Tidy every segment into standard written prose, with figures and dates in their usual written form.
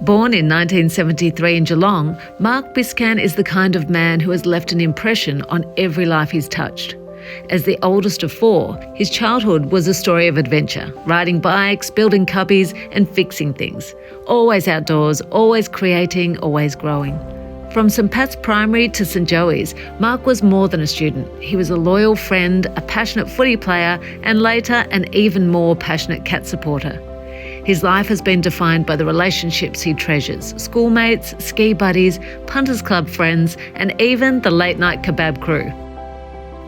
Born in 1973 in Geelong, Mark Biscan is the kind of man who has left an impression on every life he's touched. As the oldest of four, his childhood was a story of adventure, riding bikes, building cubbies and fixing things. Always outdoors, always creating, always growing. From St Pat's Primary to St Joey's, Mark was more than a student. He was a loyal friend, a passionate footy player and later an even more passionate cat supporter. His life has been defined by the relationships he treasures: schoolmates, ski buddies, punters club friends and even the late night kebab crew.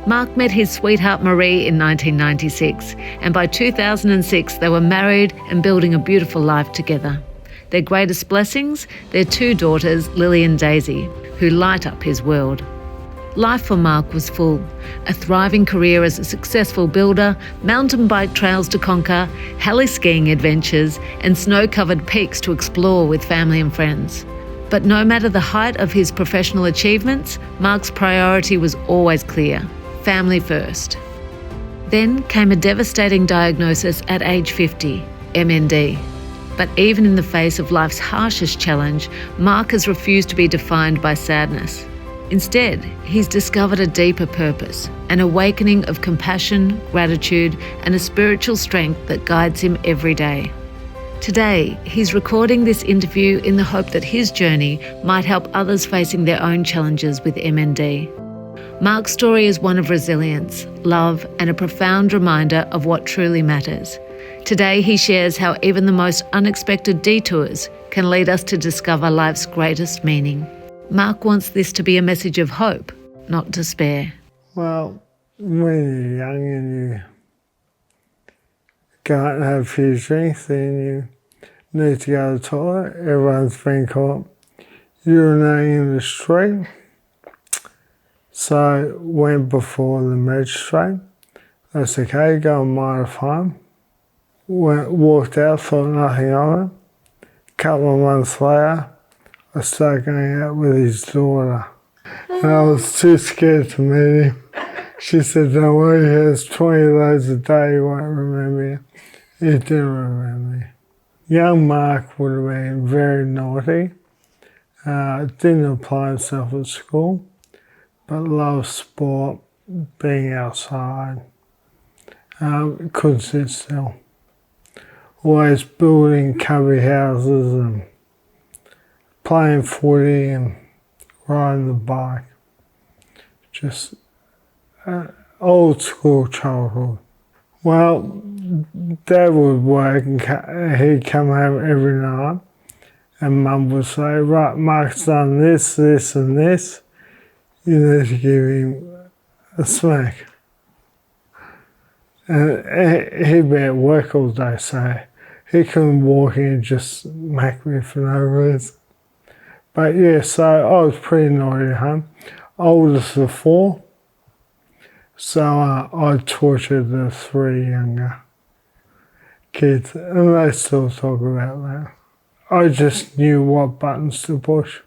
Mark met his sweetheart Marie in 1996 and by 2006 they were married and building a beautiful life together. Their greatest blessings, their two daughters, Lily and Daisy, who light up his world. Life for Mark was full. A thriving career as a successful builder, mountain bike trails to conquer, heli skiing adventures and snow-covered peaks to explore with family and friends. But no matter the height of his professional achievements, Mark's priority was always clear: family first. Then came a devastating diagnosis at age 50, MND. But even in the face of life's harshest challenge, Mark has refused to be defined by sadness. Instead, he's discovered a deeper purpose, an awakening of compassion, gratitude, and a spiritual strength that guides him every day. Today, he's recording this interview in the hope that his journey might help others facing their own challenges with MND. Mark's story is one of resilience, love, and a profound reminder of what truly matters. Today, he shares how even the most unexpected detours can lead us to discover life's greatest meaning. Mark wants this to be a message of hope, not despair. Well, when you're young and you can't have a few drinks, then you need to go to the toilet. Everyone's been caught urinating in the street. So went before the magistrate. I said, okay, go and mind if home. Walked out, thought nothing of it. A couple of months later, I started going out with his daughter. And I was too scared to meet him. She said, don't worry, he has 20 of those a day, he won't remember you. He didn't remember me. Young Mark would have been very naughty. Didn't apply himself at school, but loved sport, being outside. Couldn't sit still. Always building cubby houses and playing footy and riding the bike. Just old school childhood. Well, Dad would work and he'd come home every night and Mum would say, right, Mark's done this, this and this. You need to give him a smack. And he'd be at work all day, so he couldn't walk in and just smack me for no reason. But yeah, so I was pretty naughty at home. Oldest of four. So I tortured the three younger kids, and they still talk about that. I just knew what buttons to push,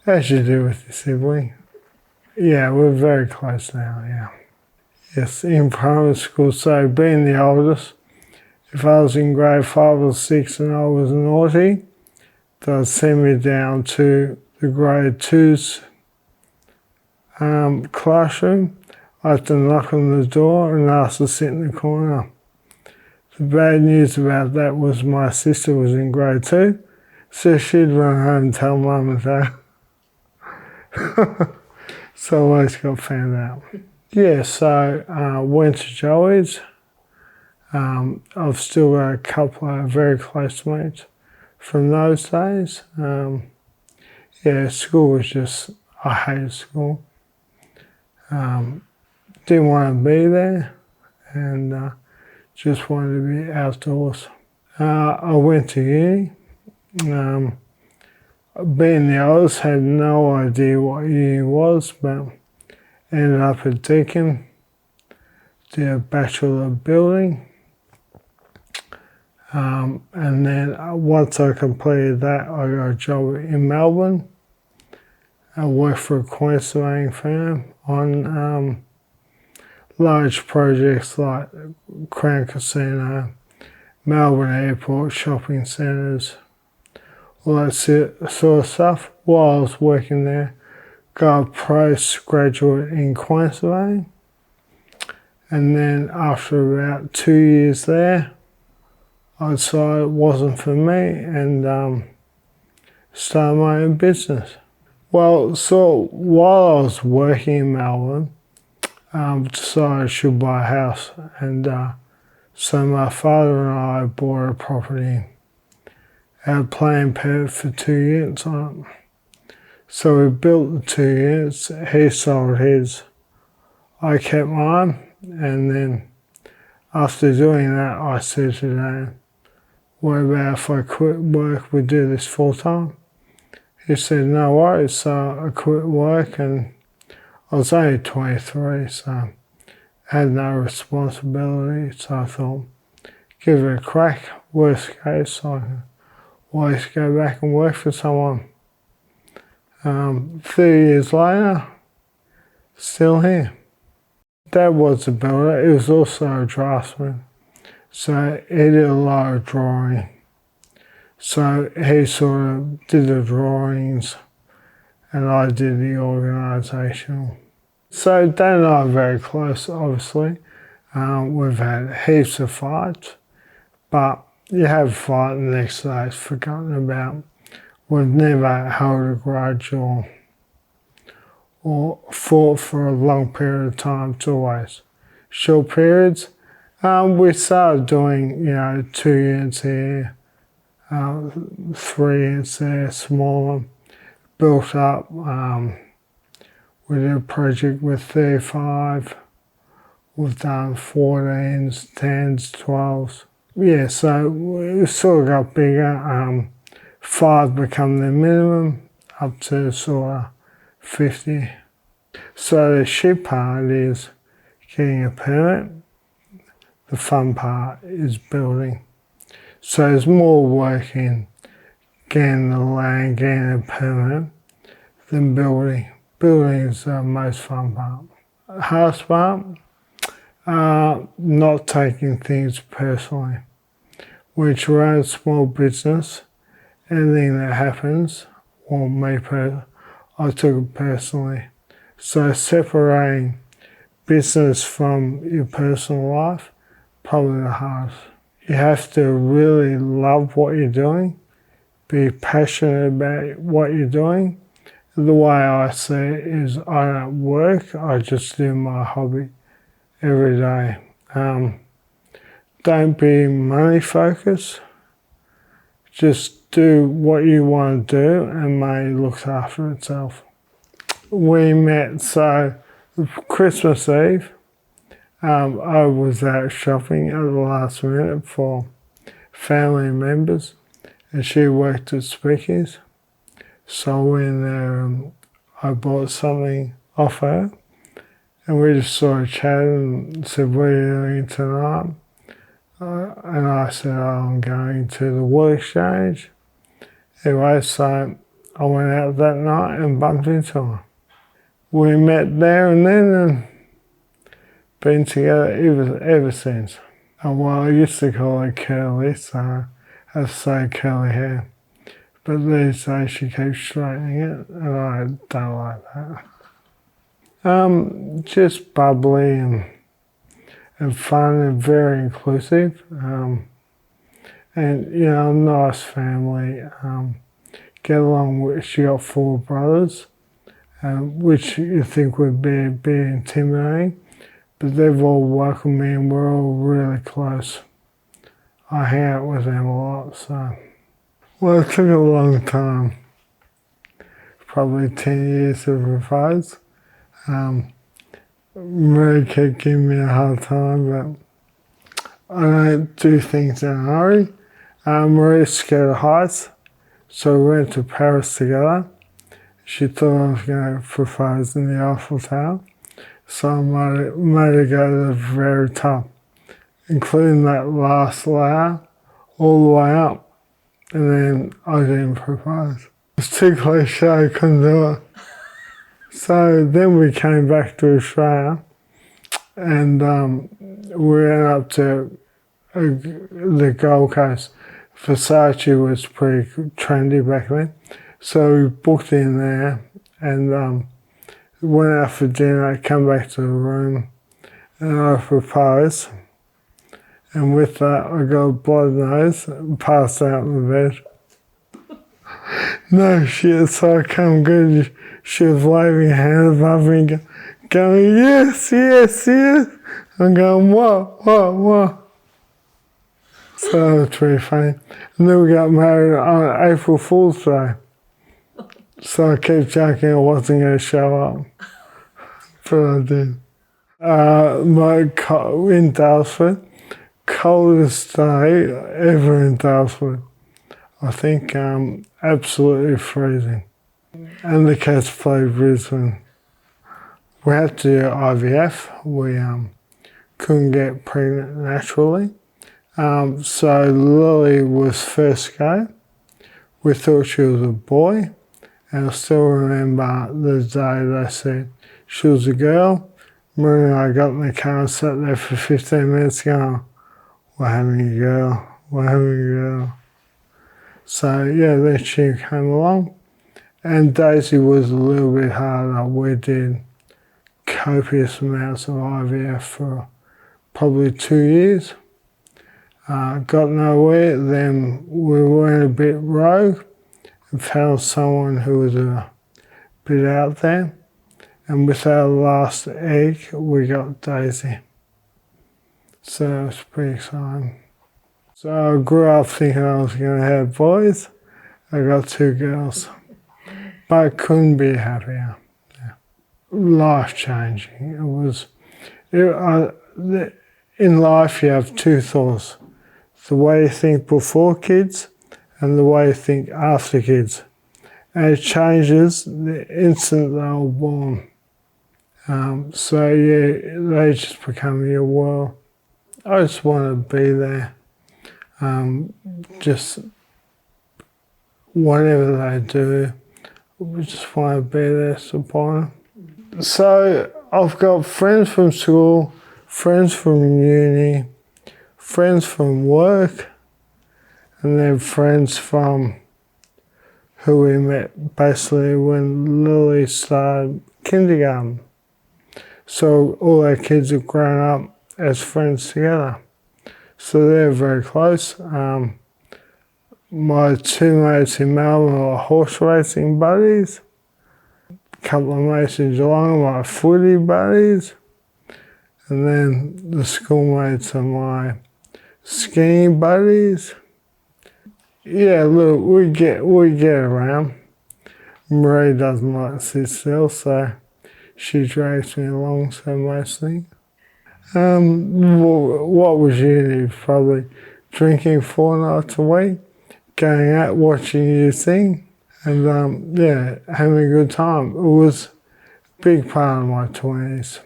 as you do with your sibling. Yeah, we're very close now, yeah. Yes, in primary school, so being the oldest, if I was in grade 5 or 6 and I was naughty, they'd send me down to the grade 2's classroom. I had to knock on the door and ask to sit in the corner. The bad news about that was my sister was in grade 2, so she'd run home and tell Mum and Dad. So I always got found out. Yeah, so went to Joey's. I've still got a couple of very close mates from those days. Yeah, school was just, I hated school. Didn't want to be there and just wanted to be outdoors. I went to uni. Being the oldest, had no idea what uni was, but ended up at Deakin, did a Bachelor of Building. And then once I completed that, I got a job in Melbourne. I worked for a coin surveying firm on large projects like Crown Casino, Melbourne Airport, shopping centres, all that sort of stuff. While I was working there, got a postgraduate in Queensland, and then after about 2 years there, I decided it wasn't for me and started my own business. Well, so while I was working in Melbourne, decided I should buy a house, and so my father and I bought a property. Our plan paid for 2 units on it. So we built the 2 units, he sold his, I kept mine, and then after doing that I said to Dan, what about if I quit work, we do this full time? He said, no worries. So I quit work, and I was only 23, so I had no responsibility. So I thought, give it a crack. Worst case, I can always go back and work for someone. 30 years later, still here. Dad was a builder. He was also a draftsman. So he did a lot of drawing. So he sort of did the drawings and I did the organisational. So Dad and I are very close, obviously. We've had heaps of fights, but you have a fight and the next day it's forgotten about. We've never held a grudge or fought for a long period of time. It's always short periods. We started doing, 2 units here, 3 units there, smaller, built up. We did a project with 35. We've done 14s, 10s, 12s. Yeah, so we sort of got bigger. 5 become the minimum, up to sort of 50. So the shit part is getting a permit. The fun part is building. So there's more work in getting the land, getting a permit than building. Building is the most fun part. Hardest part, not taking things personally. Which run a small business, anything that happens, or me personally, I took it personally. So separating business from your personal life, probably the hardest. You have to really love what you're doing, be passionate about what you're doing. The way I see it is I don't work, I just do my hobby every day. Don't be money focused, just do what you want to do and money looks after itself. We met, so Christmas Eve, I was out shopping at the last minute for family members and she worked at Speakeasy. So I went there and I bought something off her and we just sort of chatted and said, what are you doing tonight? And I said, I'm going to the Wool Exchange. Anyway, so I went out that night and bumped into her. We met there and then and been together ever since. Well, I used to call her curly, so I have to say curly hair. But these days she keeps straightening it and I don't like that. Just bubbly and fun and very inclusive. And, nice family. Get along with, she got 4 brothers, which you think would be a bit intimidating, but they've all welcomed me and we're all really close. I hang out with them a lot, so. Well, it took a long time, probably 10 years to propose. Marie kept giving me a hard time, but I don't do things in a hurry. Marie's scared of heights, so we went to Paris together. She thought I was going to propose in the Eiffel Tower, so I made her go to the very top, including that last layer, all the way up, and then I didn't propose. It's too cliche, I couldn't do it. So then we came back to Australia and we went up to the Gold Coast Versace was pretty trendy back then. So we booked in there and went out for dinner, come back to the room, and I proposed. And with that, I got a blood nose and passed out in the bed. No shit, so I come good. She was waving her hand above me, going, yes, yes, yes. I'm going, what? So it was pretty funny. And then we got married on April Fool's Day. So I kept joking I wasn't going to show up. But I did. In Dalesford, coldest day ever in Dalesford. I think absolutely freezing. And the cats played Brisbane. We had to do IVF. We couldn't get pregnant naturally. So Lily was first go. We thought she was a boy. And I still remember the day they said she was a girl. Marie and I got in the car and sat there for 15 minutes going, we're having a girl. So yeah, then she came along. And Daisy was a little bit harder. We did copious amounts of IVF for probably 2 years. Got nowhere, then we went a bit rogue and found someone who was a bit out there. And with our last egg, we got Daisy. So it's pretty exciting. So I grew up thinking I was going to have boys. I got 2 girls. But I couldn't be happier. Yeah. Life-changing. In life you have 2 thoughts. The way you think before kids and the way you think after kids. And it changes the instant they were born. So yeah, they just become your world. I just want to be there. Just whatever they do, we just want to be there, support them. So I've got friends from school, friends from uni, friends from work, and then friends from who we met basically when Lily started kindergarten. So all our kids have grown up as friends together. So they're very close. My 2 mates in Melbourne are horse racing buddies. A couple of mates in Geelong are my footy buddies. And then the schoolmates are my skiing buddies. Yeah, look, we get around. Marie doesn't like to sit still, so she drags me along, so mostly. What was uni? Probably drinking 4 nights a week, going out, watching you sing, and yeah, having a good time. It was a big part of my 20s.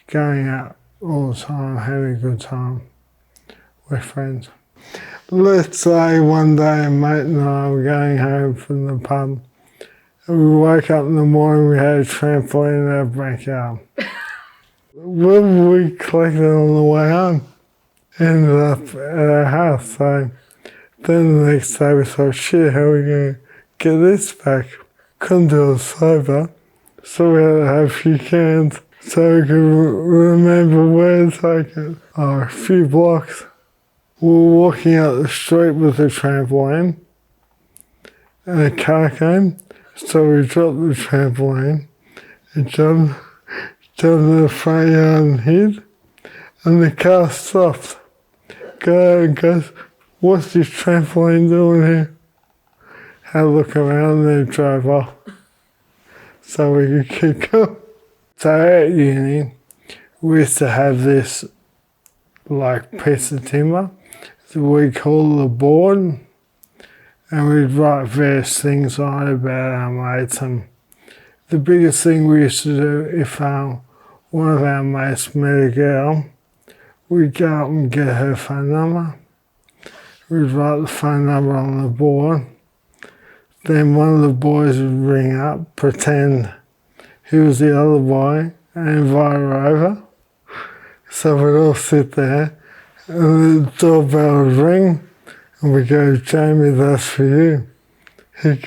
Going out all the time, having a good time with friends. Let's say one day a mate and I were going home from the pub. And we woke up in the morning, we had a trampoline in our backyard. We collected on the way home. Ended up at our house. So then the next day we thought, shit, how are we going to get this back? Couldn't do it sober, so we had to have a few cans so we could remember where to take it. A few blocks. We were walking out the street with the trampoline and a car came, so we dropped the trampoline and jumped in the front yard and hid, and the car stopped. Go out and goes, what's this trampoline doing here? Had a look around and then drove off so we could keep going. So at uni, we used to have this like piece of timber that we call the board, and we'd write various things on it about our mates. And the biggest thing we used to do, if one of our mates met a girl, we'd go up and get her phone number. We'd write the phone number on the board. Then one of the boys would ring up, pretend he was the other boy, and invite her over. So we'd all sit there, and the doorbell would ring, And we go, Jamie, that's for you. He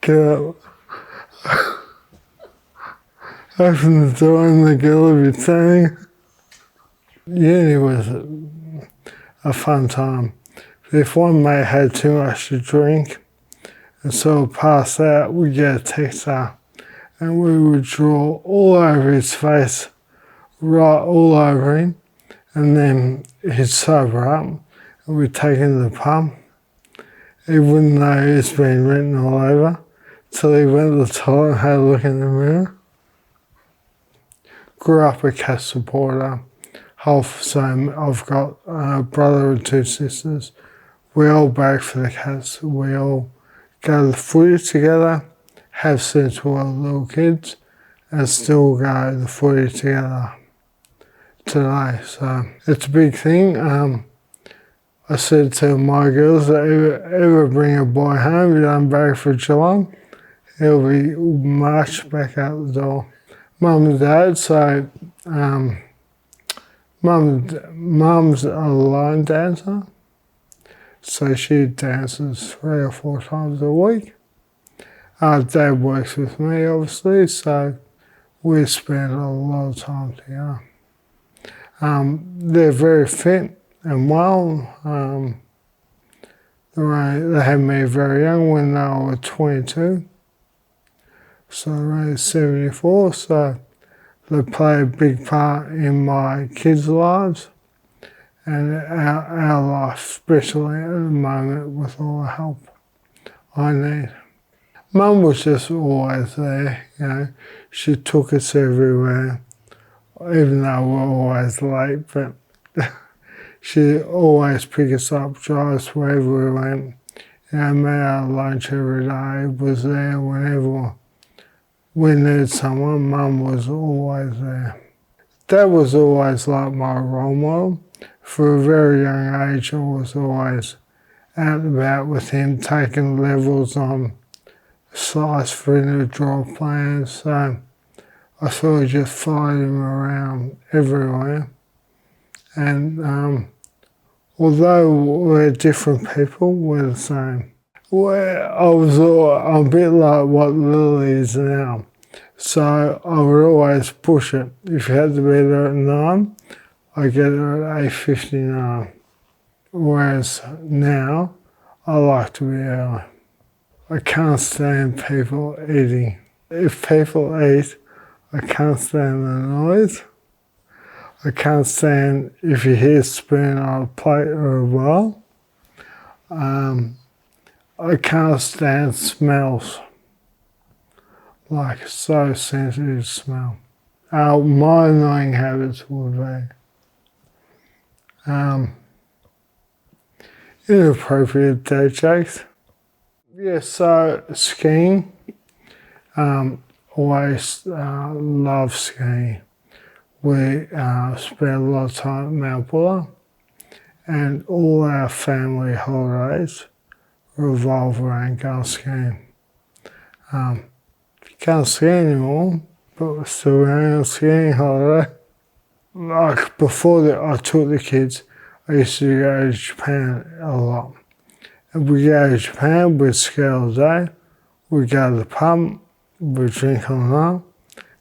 get up, open the door, and the girl would be saying, uni was a fun time. If one mate had too much to drink and sort of passed out, we'd get a text out and we would draw all over his face, right all over him, and then he'd sober up and we'd take him to the pub. He wouldn't know it's been written all over till he went to the toilet and had a look in the mirror. Grew up a Cats supporter. So I've got a brother and two sisters. We all back for the Cats. We all go to the footy together, have since we were little kids, and still go to the footy together today. So it's a big thing. I said to my girls that ever bring a boy home, you don't back for Geelong, he'll be marched back out the door. Mum and Dad, so Mum's a line dancer, so she dances 3 or 4 times a week. Dad works with me, obviously, so we spend a lot of time together. They're very fit and well. They had me very young when they were 22, so they're 74, so they play a big part in my kids' lives and our life, especially at the moment with all the help I need. Mum was just always there, you know. She took us everywhere, even though we're always late, but she'd always pick us up, drive us wherever we went. You know, made our lunch every day, was there whenever we needed someone. Mum was always there. Dad was always like my role model. For a very young age, I was always out and about with him, taking levels on slice for him to draw plans. So I sort of just followed him around everywhere. And although we're different people, we're the same. I'm a bit like what Lily is now. So I would always push it. If you had to be there at 9, I get there at 8:59. Whereas now, I like to be early. I can't stand people eating. If people eat, I can't stand the noise. I can't stand if you hear spoon on a plate or a bowl. I can't stand smells. Like so sensitive smell. My annoying habits would be inappropriate dad jokes. Yeah, so skiing. Always love skiing. We spend a lot of time at Mount Buller, and all our family holidays revolve around going skiing. Can't ski anymore, but we're still going on a skiing holiday. Like before I took the kids, I used to go to Japan a lot. And we go to Japan, we'd ski all day, we'd go to the pub, we'd drink all night,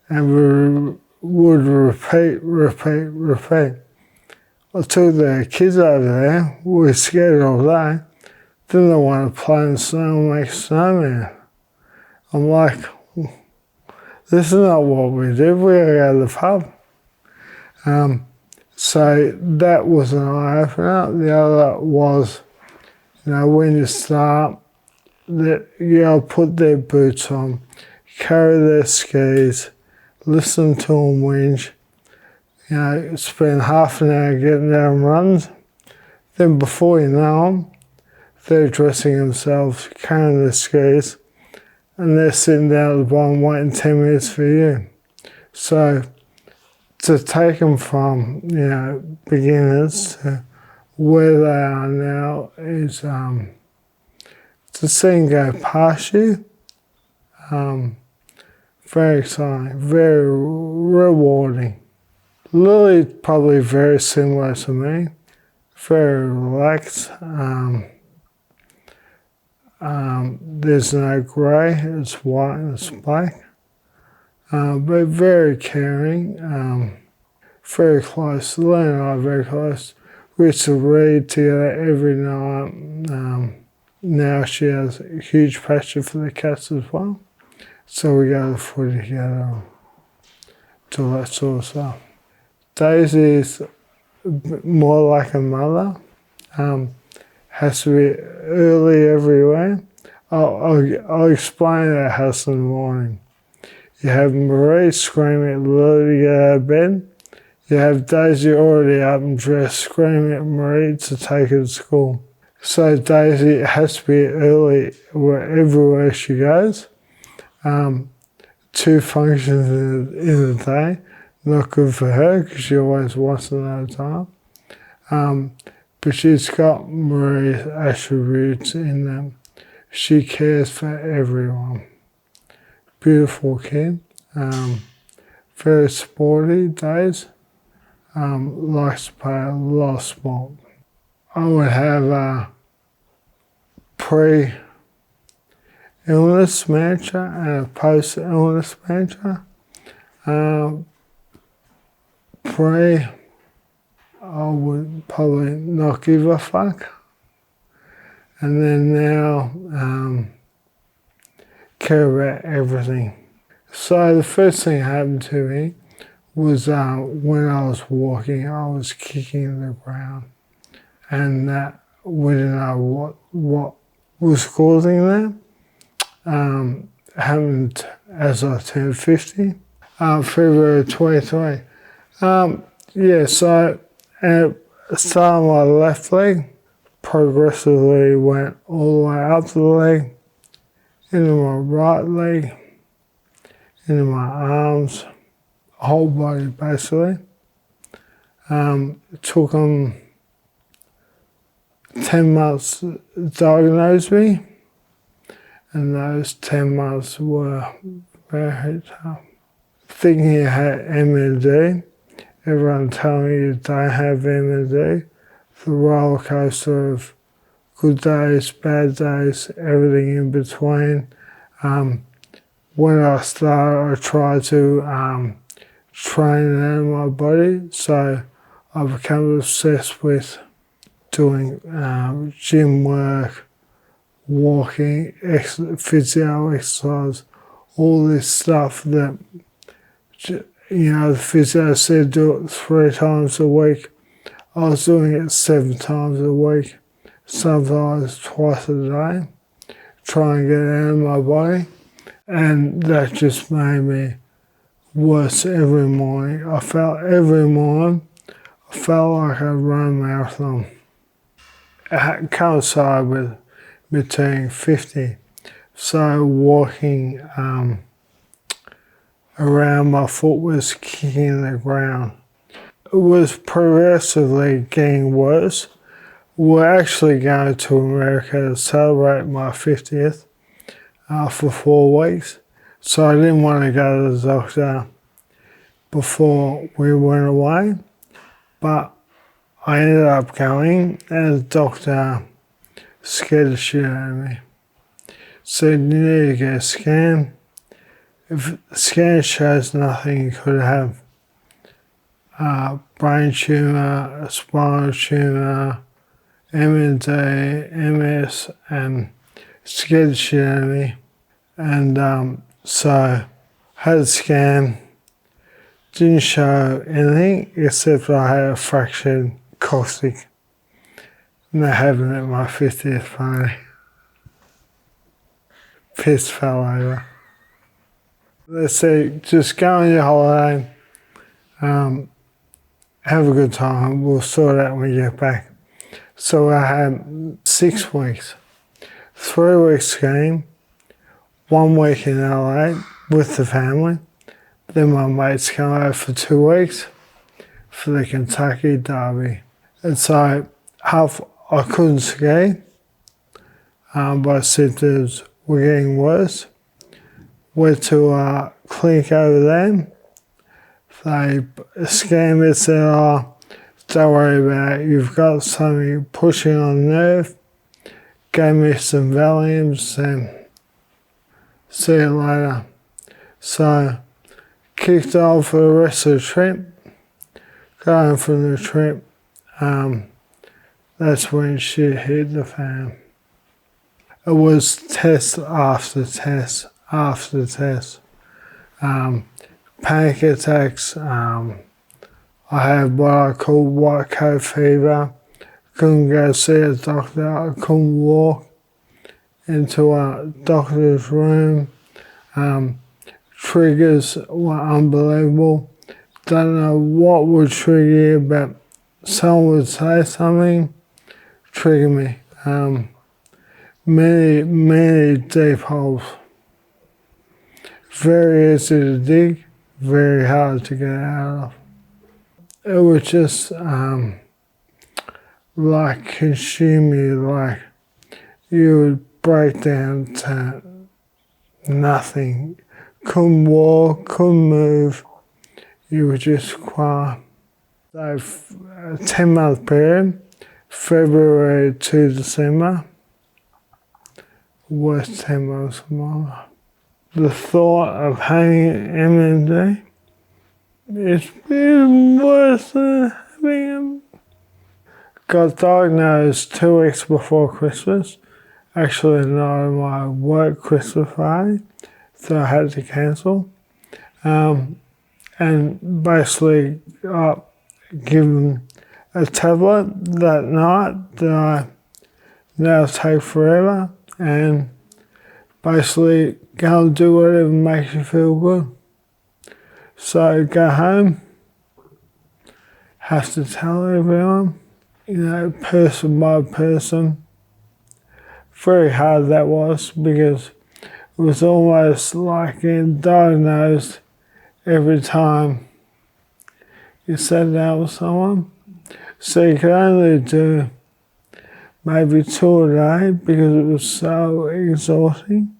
and we would repeat. I took the kids over there, we skied all day, then they want to play in the snow and make a snowman. I'm like, this is not what we do, we go to the pub. So that was an eye-opener. The other was, you know, when you start, put their boots on, carry their skis, listen to them whinge, you know, spend half an hour getting down runs. Then before you know them, they're dressing themselves, carrying their skis, and they're sitting down at the bottom waiting 10 minutes for you. So to take them from, you know, beginners to where they are now is to see them go past you, very exciting, very rewarding. Lily's probably very similar to me, very relaxed. There's no grey, it's white and it's black. But very caring, very close. Lynn and I are very close. We used to read together every night. Now she has a huge passion for the cats as well. So we go to the footy together, do that sort of stuff. Daisy is more like a mother. Has to be early everywhere. I'll explain our house in the morning. You have Marie screaming at Lily to get out of bed. You have Daisy already up and dressed, screaming at Marie to take her to school. So Daisy has to be early everywhere she goes. 2 functions in the day, not good for her because she always wants to know time. But she's got Marie's attributes in them. She cares for everyone. Beautiful kid. Very sporty days. Likes to play a lot of sport. I would have a pre-illness mantra and a post-illness mantra. Pre, I would probably not give a fuck. And then now, care about everything. So the first thing that happened to me was when I was walking, I was kicking the ground. And we didn't know what was causing that. Happened as I turned 50, February 23. So at start of my left leg, progressively went all the way up the leg, into my right leg, into my arms, whole body basically. It took them 10 months to diagnose me, and those 10 months were very tough. Thinking I had MND, everyone telling me you don't have MND, the roller coaster of good days, bad days, everything in between. When I started, I tried to train it out of my body, so I became obsessed with doing gym work, walking, physio exercise, all this stuff that, the physio said do it 3 times a week. I was doing it 7 times a week, sometimes twice a day, trying to get it out of my body. And that just made me worse every morning. Every morning, I felt like I'd run a marathon. It coincided with me turning 50. So walking around, my foot was kicking the ground. It was progressively getting worse. We're actually going to America to celebrate my 50th for 4 weeks. So I didn't want to go to the doctor before we went away, but I ended up going, and the doctor scared the shit out of me. Said, you need to get a scan. If the scan shows nothing, you could have brain tumour, a spinal tumour, MND, MS, and scared the shit out of me. And so had a scan, didn't show anything except I had a fractured coccyx. And that happened at my 50th party. Piss fell over. They said, just go on your holiday, have a good time, we'll sort it out when you get back. So I had 6 weeks, 3 weeks skiing, 1 week in LA with the family. Then my mates come over for 2 weeks for the Kentucky Derby. And so I couldn't ski, my symptoms were getting worse. Went to a clinic over there. They scanned me and said, don't worry about it, you've got something pushing on the nerve. Gave me some Valiums and see you later. So, kicked off for the rest of the trip. Going from the trip, that's when shit hit the fan. It was test after test after test. Panic attacks. I had what I call white coat fever. Couldn't go see a doctor. I couldn't walk into a doctor's room. Triggers were unbelievable. Don't know what would trigger you, but someone would say something, trigger me. Many deep holes. Very easy to dig, very hard to get out of. It was just like consume you, like you would break down to nothing. Couldn't walk, couldn't move. You were just quiet. So a 10-month period, February to December, worst 10 months of my life. The thought of having MND is even worse than having him. Got diagnosed 2 weeks before Christmas. Actually, not on my work Christmas party, so I had to cancel. And basically got given a tablet that night that I now take forever, and basically go and do whatever makes you feel good. So go home, have to tell everyone, person by person. Very hard that was, because it was almost like getting diagnosed every time you sat down with someone. So you could only do maybe 2 a day because it was so exhausting.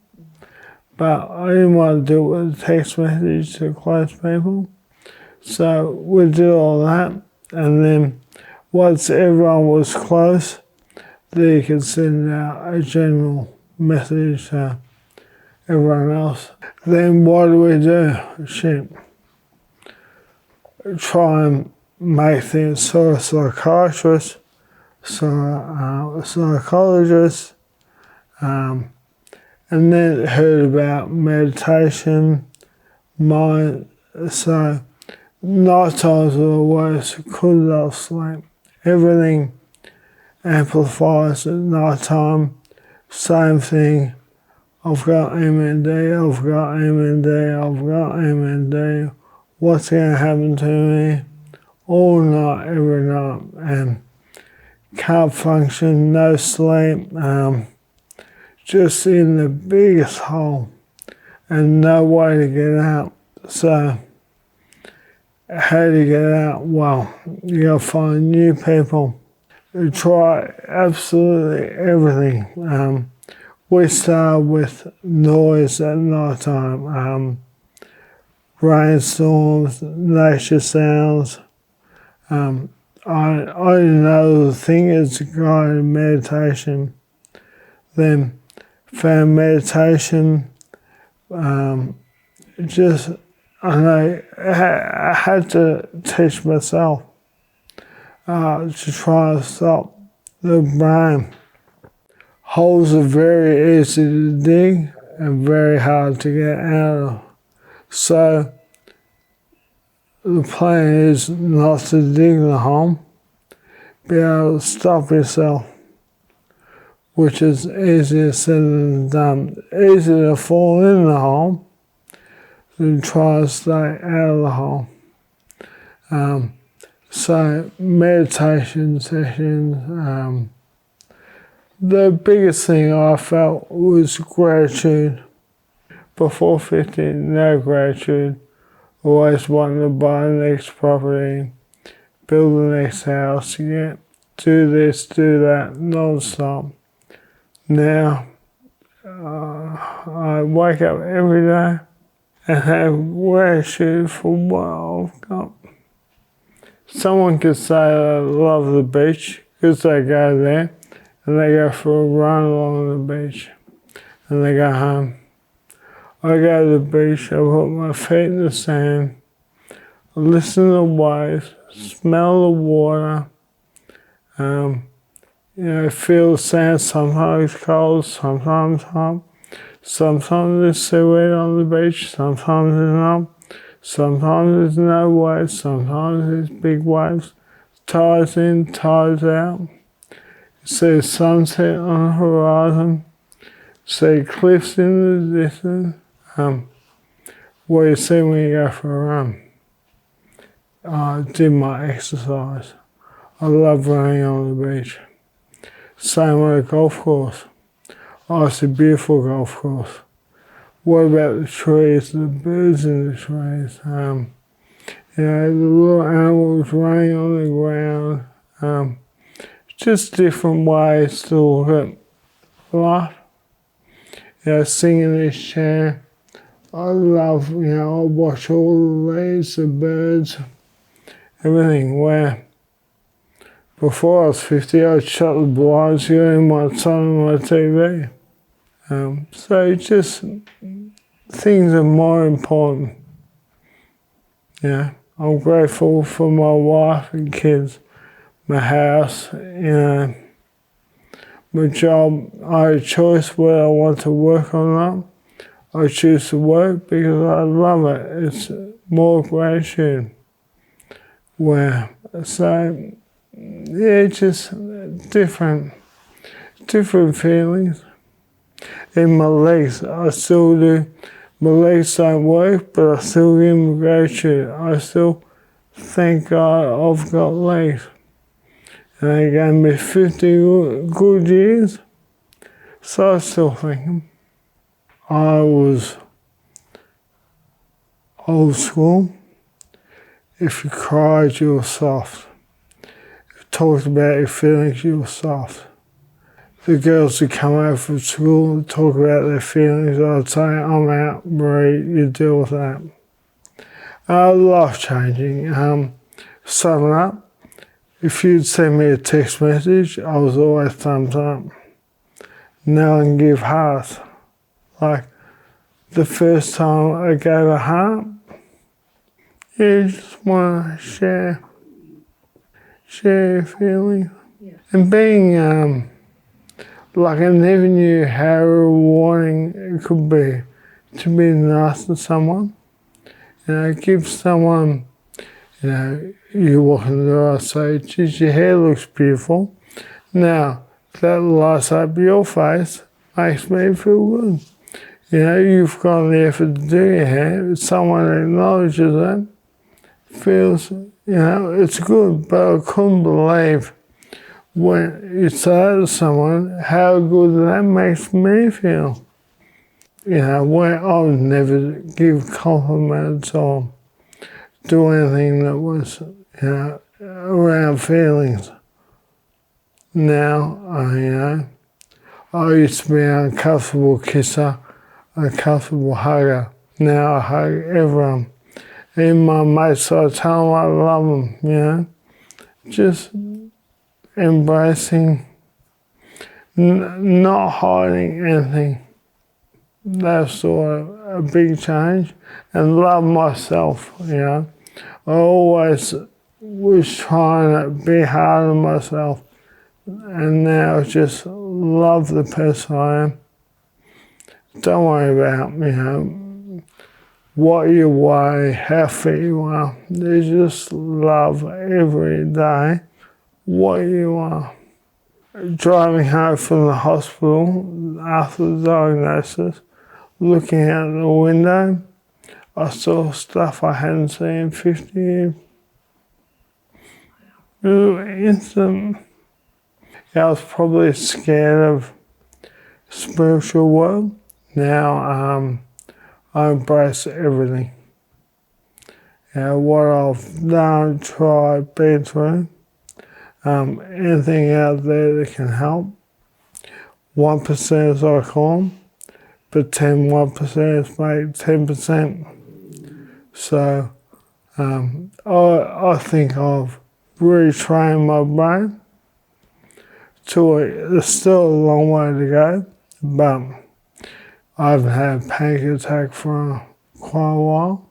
But I didn't want to do it with a text message to close people. So we did all that, and then once everyone was close, then you could send out a general message to everyone else. Then what do? Shit. Try and make things so a psychiatrist, a psychologist, and then heard about meditation, mind. So night times were the worst, could not sleep. Everything amplifies at night time. Same thing. I've got MND, I've got MND, I've got MND. What's going to happen to me? All night, every night. And can't function, no sleep, just in the biggest hole and no way to get out. So how do you get out? Well, you got to find new people who try absolutely everything. We start with noise at night time, rainstorms, nature sounds. I didn't know the thing is guided meditation. Then found meditation. I had to teach myself to try and stop the brain. Holes are very easy to dig and very hard to get out of. So the plan is not to dig the hole, be able to stop yourself, which is easier said than done. Easier to fall in the hole than try to stay out of the hole. So meditation sessions, the biggest thing I felt was gratitude. Before 50, no gratitude. Always wanting to buy the next property, build the next house, do this, do that, non-stop. Now, I wake up every day and have gratitude for what I've got. Someone could say they love the beach because they go there and they go for a run along the beach and they go home. I go to the beach, I put my feet in the sand, I listen to the waves, smell the water, feel the sand, sometimes cold, sometimes hot. Sometimes there's seaweed on the beach, sometimes there's not. Sometimes there's no waves, sometimes there's big waves. Tides in, tides out. You see the sunset on the horizon. See cliffs in the distance. What you see when you go for a run. I do my exercise. I love running on the beach. Same on a golf course. Oh, it's a beautiful golf course. What about the trees, the birds in the trees? The little animals running on the ground. Just different ways to look at life. Singing this chant. I love, I watch all the leaves, the birds, everything. Where before I was 50, I'd shut the blinds, and my son on my TV. So just things are more important. I'm grateful for my wife and kids, my house, my job. I had a choice whether I want to work or not. I choose to work because I love it. It's more gratitude. Just different feelings. In my legs, I still do. My legs don't work, but I still give them gratitude. I still thank God I've got legs. And they gave me 50 good years, so I still thank them. I was old school. If you cried, you were soft. If you talked about your feelings, you were soft. The girls would come over from school and talk about their feelings. I'd say, I'm out, Marie, you deal with that. Life changing. Summing up, if you'd send me a text message, I was always thumbs up. Now I can give hearts. Like the first time I gave a heart, you just want to share your feelings. Yeah. And being like I never knew how rewarding it could be to be nice to someone. Give someone, you walk in the door, I say, geez, your hair looks beautiful. Now, that lights up your face, makes me feel good. You've gone the effort to do your hair, someone acknowledges that, feels, it's good, but I couldn't believe when you say to someone how good that makes me feel. Where I would never give compliments or do anything that was, around feelings. Now, I used to be an uncomfortable kisser, a comfortable hugger. Now I hug everyone. Even my mates, I tell them I love them, Just embracing, not hiding anything. That's sort of a big change. And love myself, I always was trying to be hard on myself. And now just love the person I am. Don't worry about, what you weigh, how fit you are. You just love every day what you are. Driving home from the hospital after the diagnosis, looking out the window, I saw stuff I hadn't seen in 50 years. It was instant. I was probably scared of spiritual world. Now I embrace everything. What I've done, tried, been through. Anything out there that can help. 1% as I call them, pretend 1% make 10%. So I think of retrain my brain to it. There's still a long way to go, but I haven't had a panic attack for quite a while.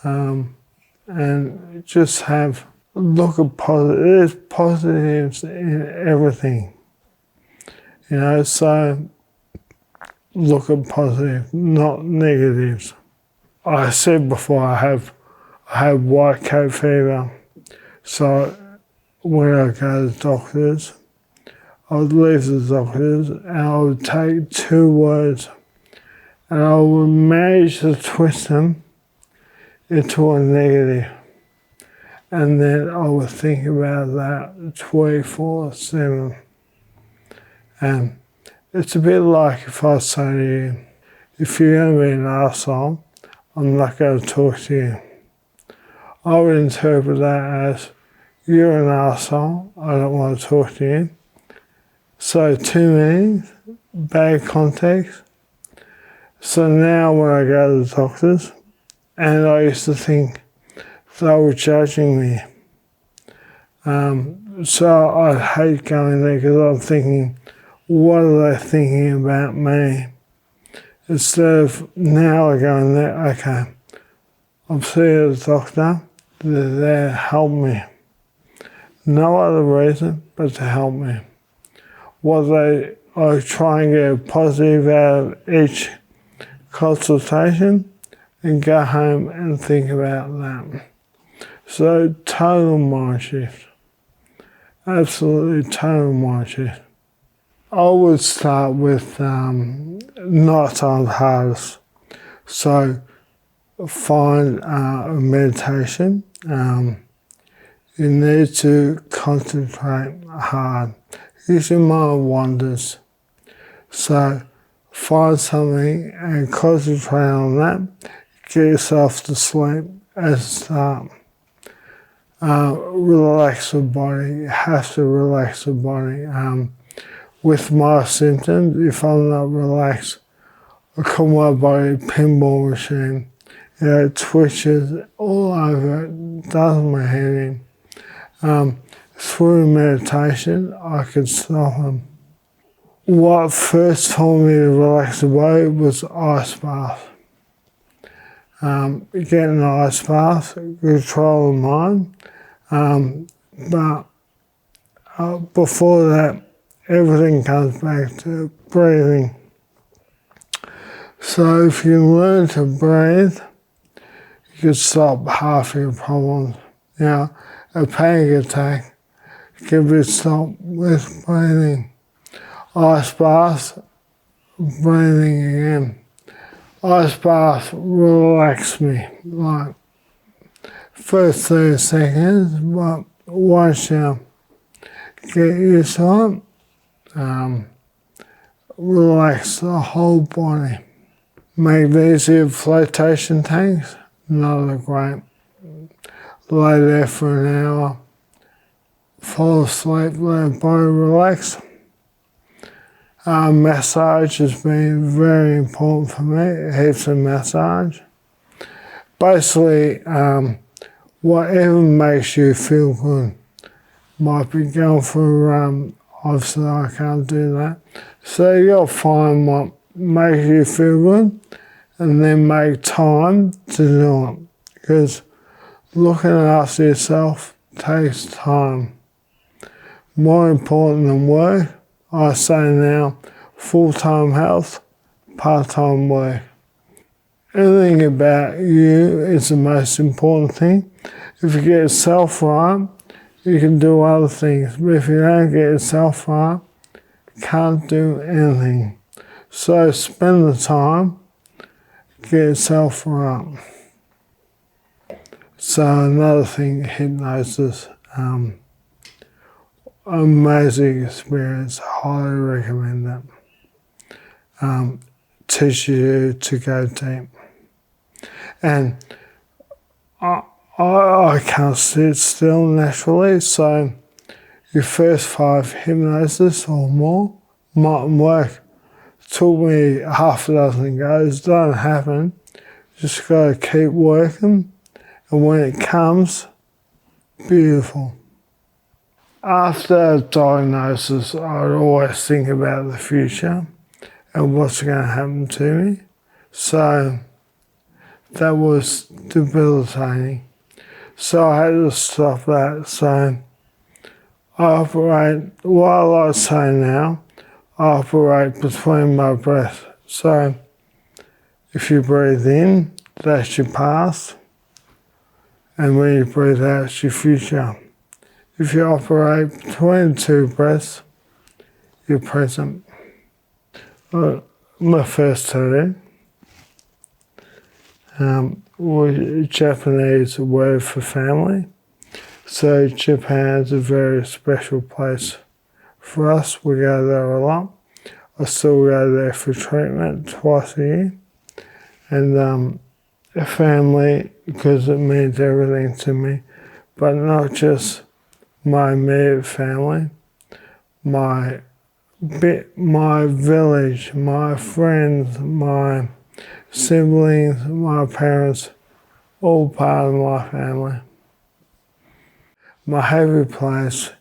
And just look at positive. There's positives in everything, so look at positive, not negatives. I said before I have white coat fever, so when I go to the doctors, I would leave the doctors and I would take 2 words and I would manage to twist them into a negative. And then I would think about that 24/7. And it's a bit like if I say to you, if you're going to be an arsehole, I'm not going to talk to you. I would interpret that as, you're an arsehole, I don't want to talk to you. So 2 meanings, bad context. So now when I go to the doctors, and I used to think they were judging me. So I hate going there because I'm thinking, what are they thinking about me? Instead of now I go in there, okay, I'm seeing a doctor, they're there to help me. No other reason but to help me. I try and get a positive out of each consultation and go home and think about that. So total mind shift. Absolutely total mind shift. I would start with nights on the hardest. So find a meditation. You need to concentrate hard. Use your mind wanders. So find something and concentrate on that. Get yourself to sleep as a start. Relax the body. You have to relax the body. With my symptoms, if I'm not relaxed, I call my body a pinball machine. It twitches all over, it does my head in. Through meditation, I could stop them. What first taught me to relax the body was ice bath. Getting an ice bath, control the mind. But before that, everything comes back to breathing. So if you learn to breathe, you can stop half your problems. A panic attack can be stopped with breathing. Ice bath, breathing again. Ice bath relax me, like first 30 seconds, but once you get used to it, relax the whole body. Magnesium flotation tanks, another great. Lay there for an hour, fall asleep, let the body relax. Massage has been very important for me, heaps of massage. Basically, whatever makes you feel good. Might be going for a run, obviously I can't do that. So you got to find what makes you feel good and then make time to do it. Because looking after yourself takes time. More important than work, I say now, full-time health, part-time work. Everything about you is the most important thing. If you get yourself right, you can do other things. But if you don't get yourself right, you can't do anything. So spend the time, get yourself right. So another thing, hypnosis. Amazing experience, highly recommend that. Teaches you to go deep. And I can't sit still naturally, so your first 5 hypnosis or more mightn't work. It took me half a dozen goes, don't happen. Just got to keep working, and when it comes, beautiful. After a diagnosis, I'd always think about the future and what's going to happen to me. So that was debilitating. So I had to stop that. So I operate, while I say now, I operate between my breath. So if you breathe in, that's your past. And when you breathe out, it's your future. If you operate between two breaths, you're present. My first tattoo was a Japanese word for family. So Japan's a very special place for us. We go there a lot. I still go there for treatment twice a year. And a family, because it means everything to me, but not just my immediate family, my village, my friends, my siblings, my parents, all part of my family. My happy place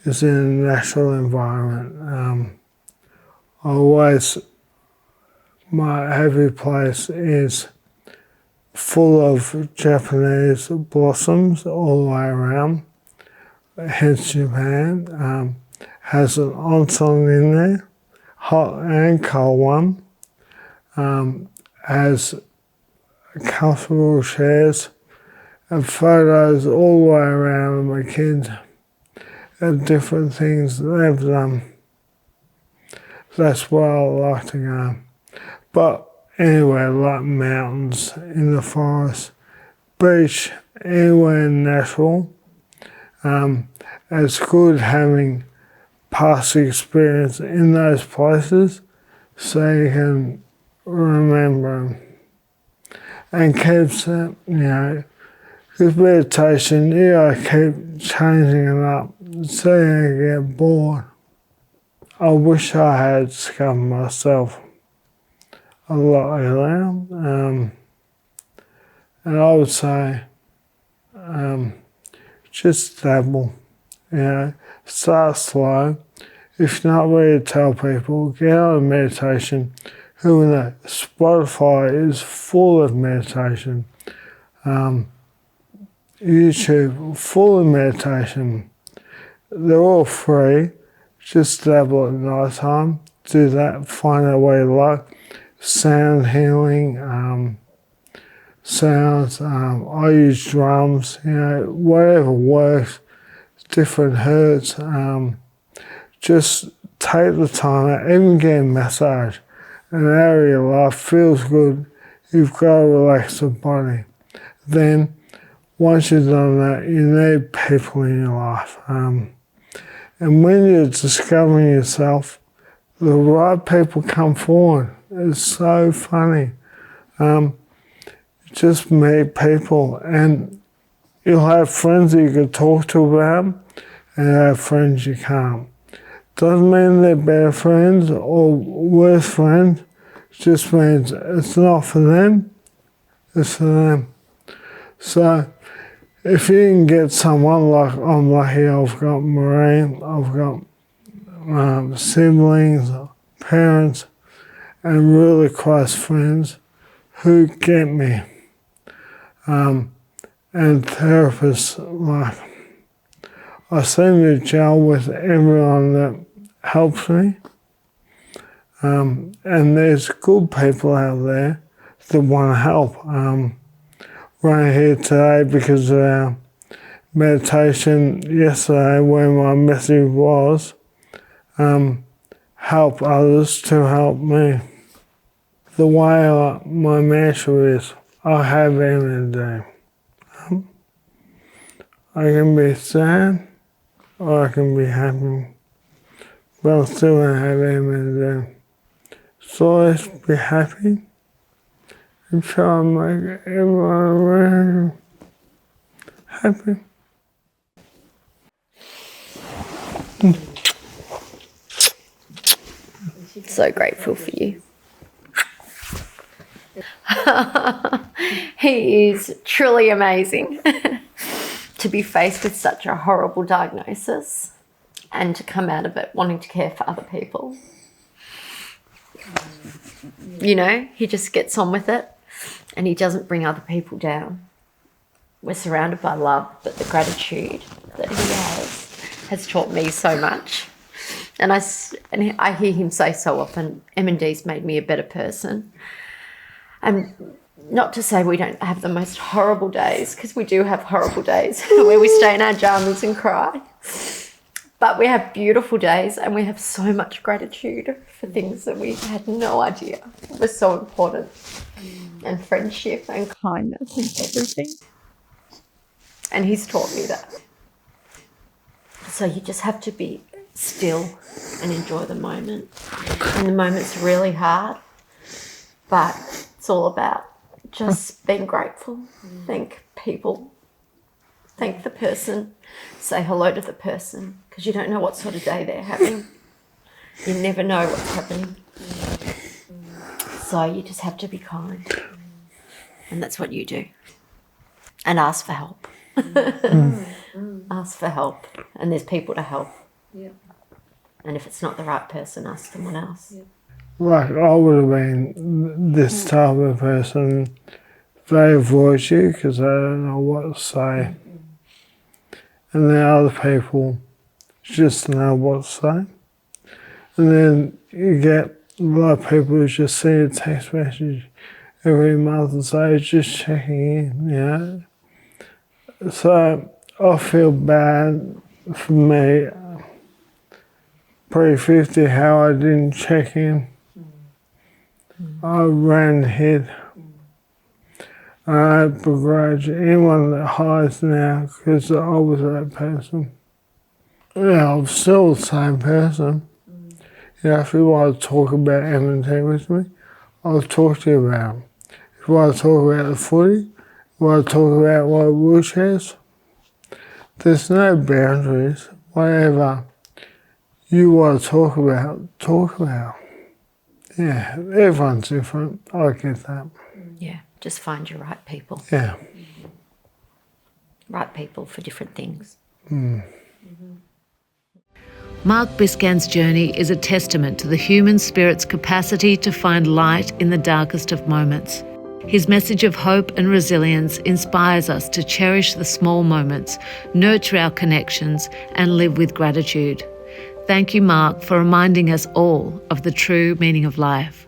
is in a natural environment. My happy place is full of Japanese blossoms all the way around. Hence Japan. Has an onsen in there, hot and cold one. Has comfortable chairs and photos all the way around of my kids and different things they've done. That's where I like to go. But anywhere like mountains, in the forest, beach, anywhere natural. It's good having past experience in those places so you can remember them. And keeps it, because meditation, you gotta keep changing it up so you get bored. I wish I had discovered myself a lot earlier. And I would say, just dabble, start slow. If not ready to tell people, get on a meditation. Who knows? Spotify is full of meditation. YouTube, full of meditation. They're all free. Just dabble at night time. Do that. Find out what you like. Sound healing, sounds. I use drums. Whatever works. Different hertz. Just take the time out. Even get a massage. An area of your life feels good. You've got to relax the body. Then, once you've done that, you need people in your life. And when you're discovering yourself, the right people come forward. It's so funny. Just meet people and you'll have friends that you can talk to about them and have friends you can't. Doesn't mean they're better friends or worse friends. It just means it's not for them, it's for them. So if you can get someone like I'm lucky, I've got Maureen, I've got siblings, parents, and really close friends who get me. And therapists, like, I seem to gel with everyone that helps me. And there's good people out there that want to help. Right here today because of our meditation yesterday where my message was, help others to help me. The way my mantra is, I have MND. I can be sad or I can be happy, but I'm still going to have MND. So let's be happy and try and make everyone around you happy. So grateful for you. He is truly amazing. to be faced with such a horrible diagnosis and to come out of it wanting to care for other people. You know, he just gets on with it and he doesn't bring other people down. We're surrounded by love, but the gratitude that he has taught me so much. And I hear him say so often, MND's made me a better person. And not to say we don't have the most horrible days, because we do have horrible days where we stay in our jammies and cry. But we have beautiful days and we have so much gratitude for things that we had no idea were so important. And friendship and kindness and everything. And he's taught me that. So you just have to be still and enjoy the moment. And the moment's really hard, but it's all about just being grateful. Thank people. Thank the person. Say hello to the person, because you don't know what sort of day they're having. You never know what's happening. So you just have to be kind. And that's what you do. And ask for help. Ask for help. And there's people to help. Yeah. And if it's not the right person, ask someone else. Yeah. Like, I would have been this type of person. They avoid you because they don't know what to say. And then other people just know what to say. And then you get a lot of people who just send a text message every month and say, just checking in, you know. So I feel bad for me, pre-50, how I didn't check in. I ran ahead. I begrudge anyone that hides now because I was that person. Yeah, I'm still the same person. You know, if you want to talk about MND with me, I'll talk to you about it. If you want to talk about the footy, if you want to talk about my wheelchairs, there's no boundaries. Whatever you want to talk about, talk about. Yeah, everyone's different. I get that. Yeah, just find your right people. Yeah. Right people for different things. Mark Biscan's journey is a testament to the human spirit's capacity to find light in the darkest of moments. His message of hope and resilience inspires us to cherish the small moments, nurture our connections, and live with gratitude. Thank you, Mark, for reminding us all of the true meaning of life.